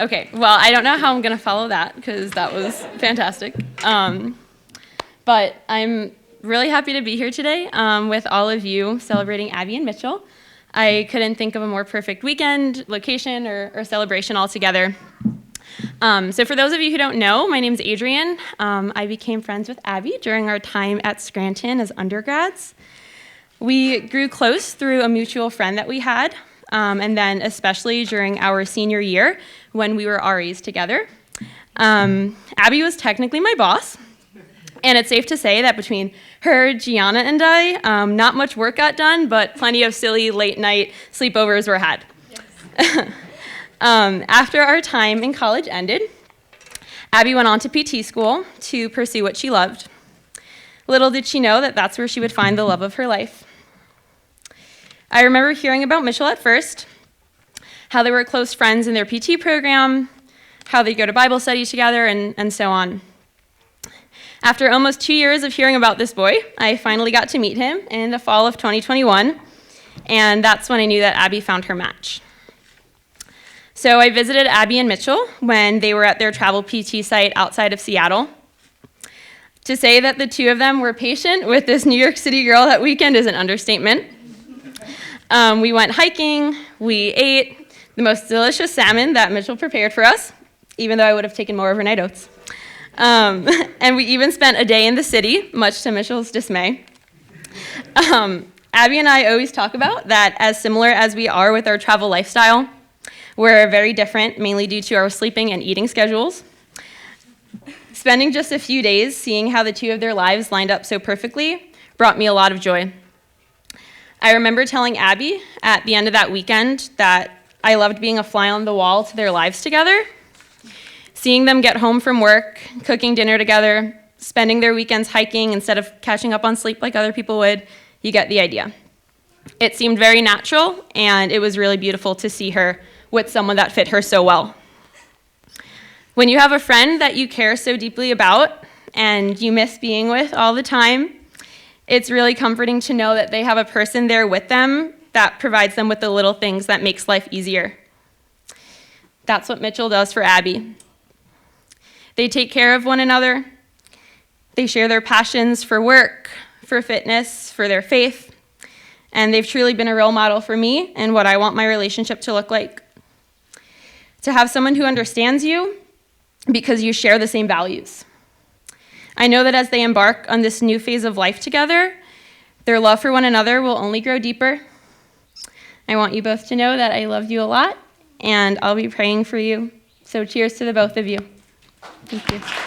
Okay, well, I don't know how I'm going to follow that because that was fantastic. But I'm really happy to be here today with all of you celebrating Abbey and Mitchell. I couldn't think of a more perfect weekend, location, or celebration altogether. So for those of you who don't know, my name's Adrienne. I became friends with Abbey during our time at Scranton as undergrads. We grew close through a mutual friend that we had, and then especially during our senior year when we were RAs together. Abbey was technically my boss, and it's safe to say that between her, Gianna, and I, not much work got done, but plenty of silly late-night sleepovers were had. Yes. After our time in college ended, Abbey went on to PT school to pursue what she loved. Little did she know that that's where she would find the love of her life. I remember hearing about Mitchell at first, how they were close friends in their PT program, how they go to Bible study together, and so on. After almost 2 years of hearing about this boy, I finally got to meet him in the fall of 2021, and that's when I knew that Abbey found her match. So I visited Abbey and Mitchell when they were at their travel PT site outside of Seattle. To say that the two of them were patient with this New York City girl that weekend is an understatement. We went hiking, we ate the most delicious salmon that Mitchell prepared for us, even though I would have taken more overnight oats. And we even spent a day in the city, much to Mitchell's dismay. Abbey and I always talk about that as similar as we are with our travel lifestyle, we're very different, mainly due to our sleeping and eating schedules. Spending just a few days seeing how the two of their lives lined up so perfectly brought me a lot of joy. I remember telling Abbey at the end of that weekend that I loved being a fly on the wall to their lives together. Seeing them get home from work, cooking dinner together, spending their weekends hiking instead of catching up on sleep like other people would, you get the idea. It seemed very natural, and it was really beautiful to see her with someone that fit her so well. When you have a friend that you care so deeply about and you miss being with all the time, it's really comforting to know that they have a person there with them that provides them with the little things that makes life easier. That's what Mitchell does for Abbey. They take care of one another. They share their passions for work, for fitness, for their faith, and they've truly been a role model for me and what I want my relationship to look like. To have someone who understands you because you share the same values. I know that as they embark on this new phase of life together, their love for one another will only grow deeper. I want you both to know that I love you a lot, and I'll be praying for you. So cheers to the both of you. Thank you.